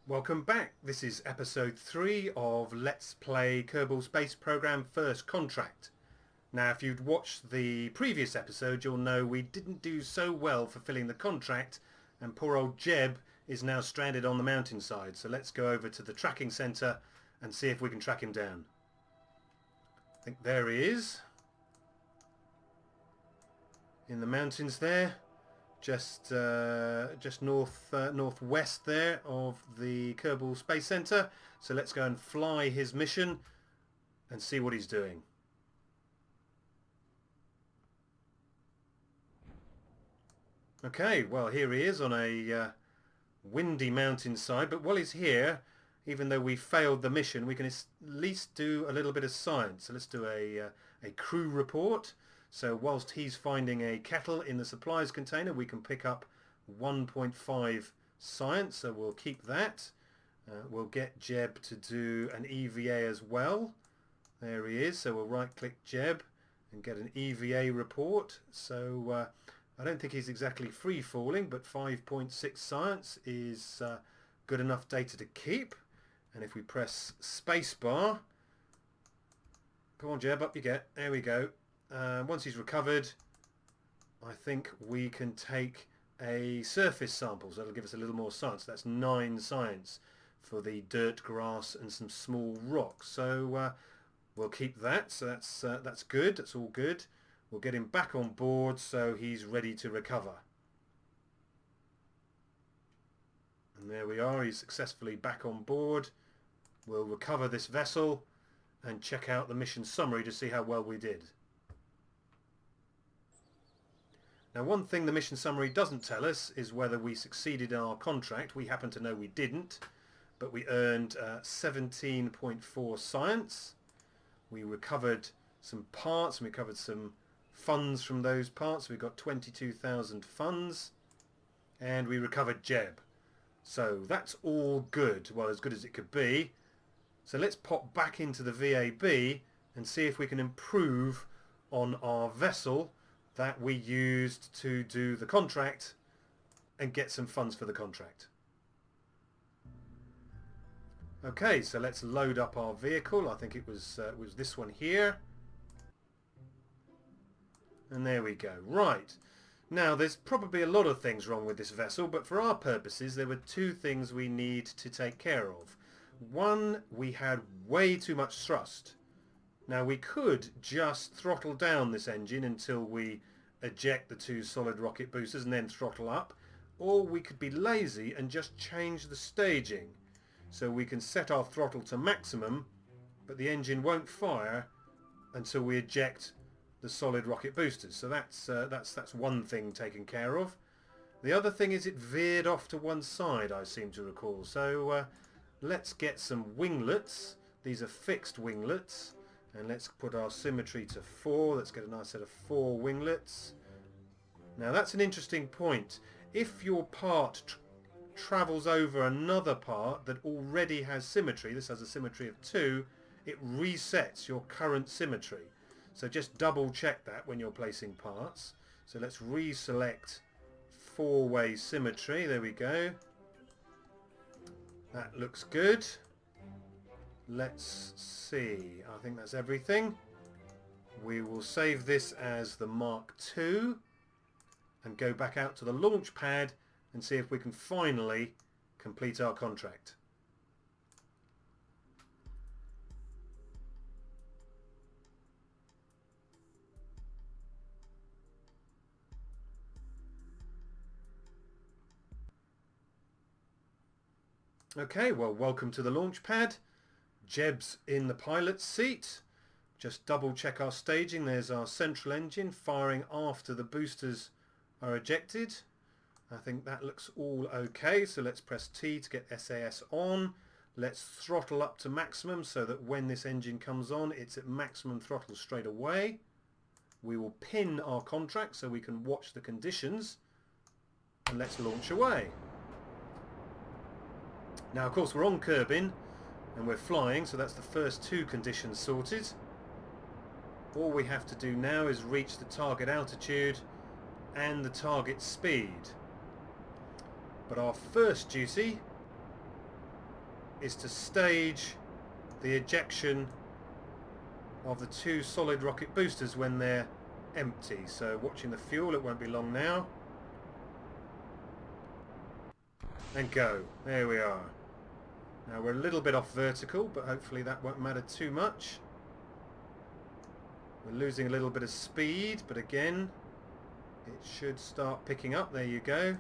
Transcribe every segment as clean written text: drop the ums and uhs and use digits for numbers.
Welcome back. This is episode 3 of Let's Play Kerbal Space Program First Contract. Now, if you'd watched the previous episode, you'll know we didn't do so well fulfilling the contract, and poor old Jeb is now stranded on the mountainside. So let's go over to the tracking centre and see if we can track him down. I think there he is. In the mountains there. Just northwest there of the Kerbal Space Center. So let's go and fly his mission and see what he's doing. Okay, well, here he is on a windy mountainside, but while he's here, even though we failed the mission, we can at least do a little bit of science. So let's do a crew report. So whilst he's finding a kettle in the supplies container, we can pick up 1.5 science, so we'll keep that. We'll get Jeb to do an EVA as well. There he is, so we'll right-click Jeb and get an EVA report. So I don't think he's exactly free-falling, but 5.6 science is good enough data to keep. And if we press spacebar, come on Jeb, up you get. There we go. Once he's recovered, I think we can take a surface sample, so that'll give us a little more science. That's 9 science for the dirt, grass and some small rocks. So we'll keep that, so that's good, that's all good. We'll get him back on board so he's ready to recover. And there we are, he's successfully back on board. We'll recover this vessel and check out the mission summary to see how well we did. Now, one thing the mission summary doesn't tell us is whether we succeeded in our contract. We happen to know we didn't, but we earned 17.4 science. We recovered some parts, and we recovered some funds from those parts. We got 22,000 funds, and we recovered Jeb. So that's all good, well, as good as it could be. So let's pop back into the VAB and see if we can improve on our vessel that we used to do the contract and get some funds for the contract. Okay, so let's load up our vehicle. I think it was this one here. And there we go. Right. Now, there's probably a lot of things wrong with this vessel, but for our purposes, there were 2 things we need to take care of. One, we had way too much thrust. Now, we could just throttle down this engine until we eject the 2 solid rocket boosters and then throttle up, or we could be lazy and just change the staging. So we can set our throttle to maximum, but the engine won't fire until we eject the solid rocket boosters. So that's one thing taken care of. The other thing is it veered off to one side, I seem to recall. So let's get some winglets. These are fixed winglets. And let's put our symmetry to 4. Let's get a nice set of 4 winglets. Now that's an interesting point. If your part travels over another part that already has symmetry, this has a symmetry of 2, it resets your current symmetry. So just double check that when you're placing parts. So let's reselect 4-way symmetry. There we go. That looks good. Let's see, I think that's everything. We will save this as the Mark II and go back out to the launch pad and see if we can finally complete our contract. Okay, well, welcome to the launch pad. Jeb's in the pilot's seat. Just double check our staging. There's our central engine firing after the boosters are ejected. I think that looks all okay. So let's press T to get SAS on. Let's throttle up to maximum so that when this engine comes on, it's at maximum throttle straight away. We will pin our contract so we can watch the conditions. And let's launch away. Now, of course, we're on Kerbin and we're flying, so that's the first 2 conditions sorted. All we have to do now is reach the target altitude and the target speed. But our first duty is to stage the ejection of the 2 solid rocket boosters when they're empty. So watching the fuel, it won't be long now. And go. There we are. Now we're a little bit off vertical, but hopefully that won't matter too much. We're losing a little bit of speed, but again, it should start picking up. There you go.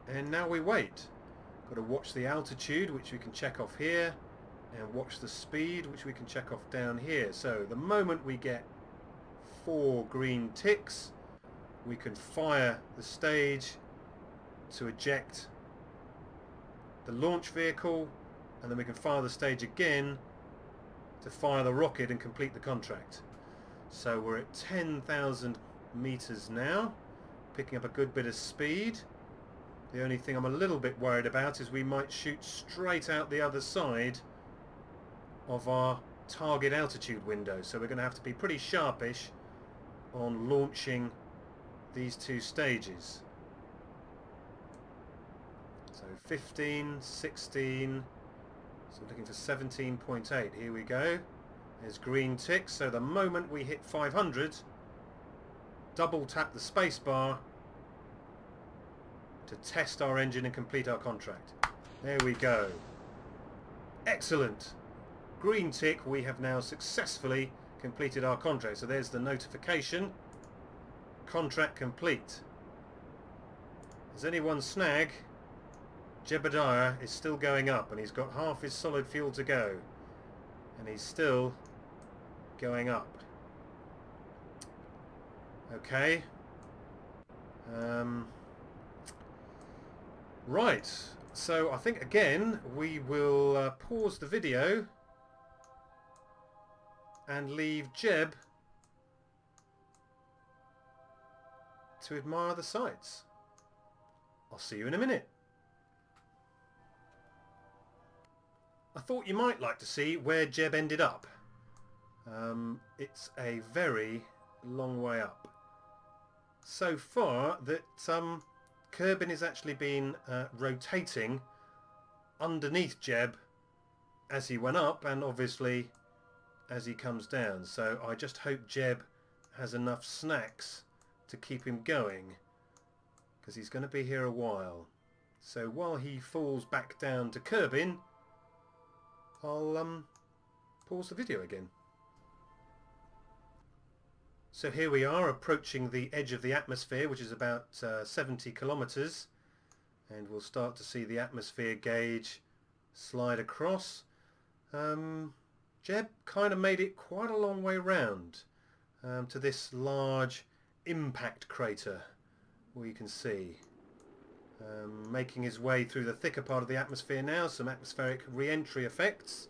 And now we wait. Got to watch the altitude, which we can check off here, and watch the speed, which we can check off down here. So the moment we get 4 green ticks, we can fire the stage to eject the launch vehicle, and then we can fire the stage again to fire the rocket and complete the contract. So we're at 10,000 meters now, picking up a good bit of speed. The only thing I'm a little bit worried about is we might shoot straight out the other side of our target altitude window. So we're going to have to be pretty sharpish on launching these 2 stages. So 15, 16, so looking for 17.8. Here we go. There's green ticks. So the moment we hit 500, double tap the space bar to test our engine and complete our contract. There we go. Excellent. Green tick, we have now successfully completed our contract. So there's the notification. Contract complete. Does anyone snag? Jebediah is still going up, and he's got half his solid fuel to go. And he's still going up. Okay. Right, so I think again we will pause the video and leave Jeb to admire the sights. I'll see you in a minute. I thought you might like to see where Jeb ended up. It's a very long way up. So far that Kerbin has actually been rotating underneath Jeb as he went up, and obviously as he comes down. So I just hope Jeb has enough snacks to keep him going, because he's going to be here a while. So while he falls back down to Kerbin, I'll pause the video again. So here we are approaching the edge of the atmosphere, which is about 70 kilometers, and we'll start to see the atmosphere gauge slide across. Jeb kind of made it quite a long way round to this large impact crater, where you can see making his way through the thicker part of the atmosphere now. Some atmospheric re-entry effects.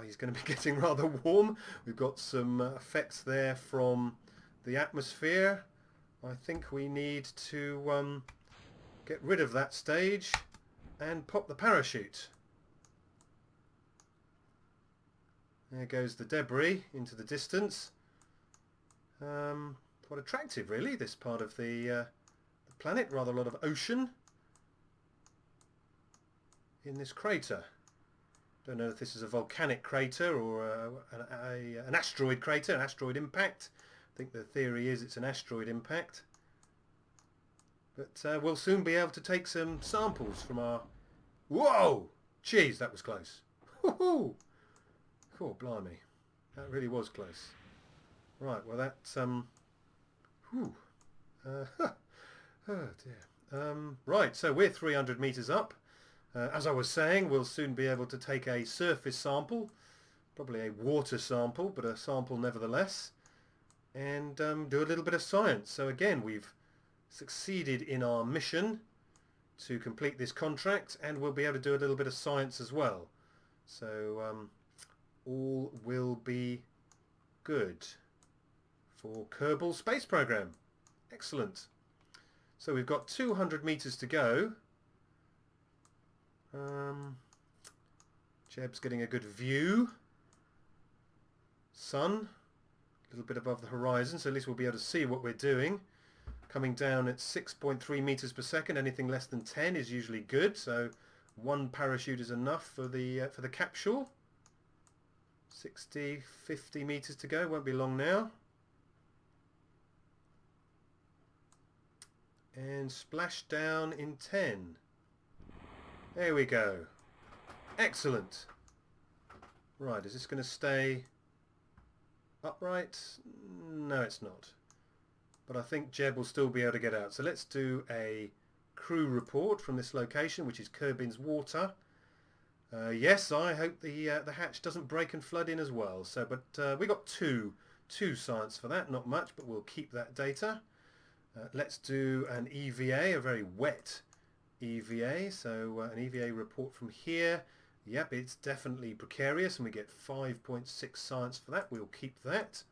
He's going to be getting rather warm. We've got some effects there from the atmosphere. I think we need to get rid of that stage and pop the parachute. There goes the debris into the distance. Quite attractive really, this part of the planet. Rather a lot of ocean in this crater. Don't know if this is a volcanic crater or an asteroid crater, an asteroid impact. I think the theory is it's an asteroid impact. But we'll soon be able to take some samples from our... Whoa! Jeez, that was close. Woohoo! Cool, blimey. That really was close. Right, well that's... Whew. Oh dear. Right, so we're 300 metres up. As I was saying, we'll soon be able to take a surface sample, probably a water sample, but a sample nevertheless, and do a little bit of science. So again, we've succeeded in our mission to complete this contract, and we'll be able to do a little bit of science as well. So all will be good for Kerbal Space Program. Excellent. So we've got 200 meters to go. Jeb's getting a good view. Sun, a little bit above the horizon, so at least we'll be able to see what we're doing. coming down at 6.3 meters per second. Anything less than 10 is usually good, so one parachute is enough for the capsule. 60, 50 meters to go, won't be long now. And splash down in 10. There we go. Excellent. Right, is this going to stay upright? No, it's not. But I think Jeb will still be able to get out. So let's do a crew report from this location, which is Kerbin's Water. Yes, I hope the hatch doesn't break and flood in as well. So, but we got two science for that, not much, but we'll keep that data. Let's do an EVA, a very wet EVA. So an EVA report from here. Yep, it's definitely precarious, and we get 5.6 science for that. We'll keep that.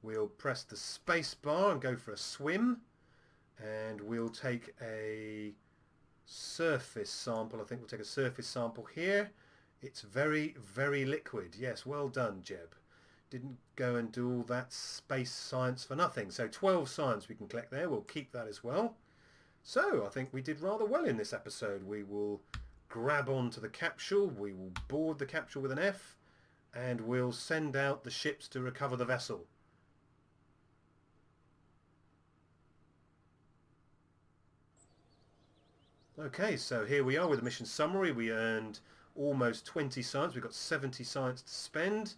We'll press the space bar and go for a swim, and we'll take a surface sample. I think we'll take a surface sample here. It's very, very liquid. Yes, well done, Jeb. Didn't go and do all that space science for nothing. So 12 science we can collect there. We'll keep that as well. So I think we did rather well in this episode. We will grab onto the capsule. We will board the capsule with an F, and we'll send out the ships to recover the vessel. Okay, so here we are with the mission summary. We earned almost 20 science. We've got 70 science to spend.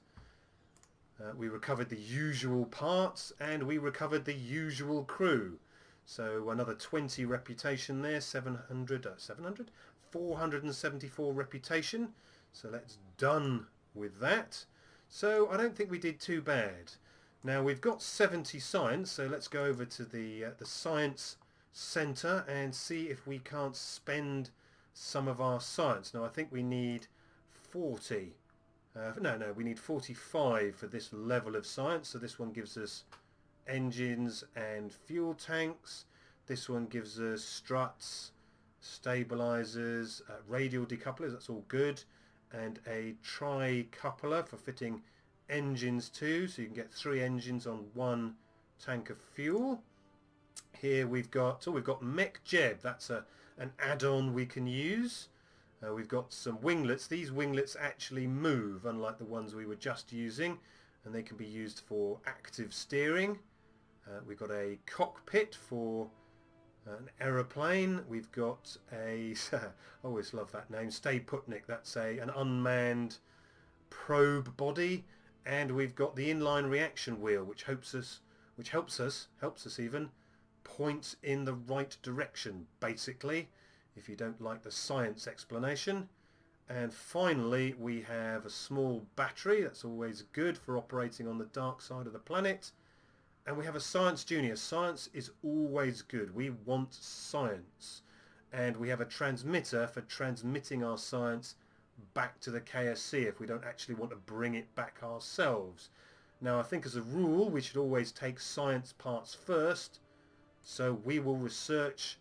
We recovered the usual parts, and we recovered the usual crew. So another 20 reputation there, 474 reputation. So let's done with that. So I don't think we did too bad. Now we've got 70 science, so let's go over to the science center and see if we can't spend some of our science. Now I think we need 40. No, we need 45 for this level of science. So this one gives us engines and fuel tanks. This one gives us struts, stabilizers, radial decouplers, that's all good, and a tri-coupler for fitting engines too, so you can get 3 engines on 1 tank of fuel. Here we've got Mech Jeb, that's an add-on we can use. We've got some winglets. These winglets actually move, unlike the ones we were just using, and they can be used for active steering. We've got a cockpit for an aeroplane. We've got a I always love that name, Stay Putnik. That's an unmanned probe body, and we've got the inline reaction wheel, which helps us even point in the right direction, basically, if you don't like the science explanation. And finally we have a small battery. That's always good for operating on the dark side of the planet. And we have a Science Junior. Science is always good. We want science. And we have a transmitter for transmitting our science back to the KSC if we don't actually want to bring it back ourselves. Now I think as a rule we should always take science parts first, so we will research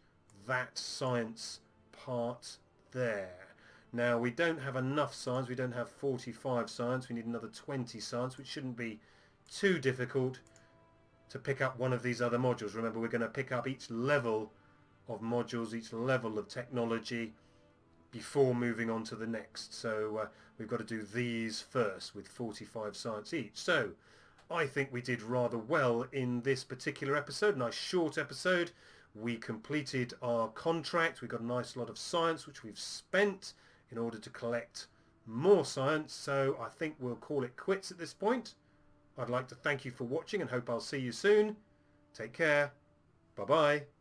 that science part there. Now we don't have enough science. We don't have 45 science. We need another 20 science, which shouldn't be too difficult to pick up one of these other modules. Remember, we're going to pick up each level of modules, each level of technology before moving on to the next. So we've got to do these first with 45 science each. So I think we did rather well in this particular episode. Nice short episode. We completed our contract. We got a nice lot of science which we've spent in order to collect more science. So I think we'll call it quits at this point. I'd like to thank you for watching and hope I'll see you soon. Take care. Bye bye.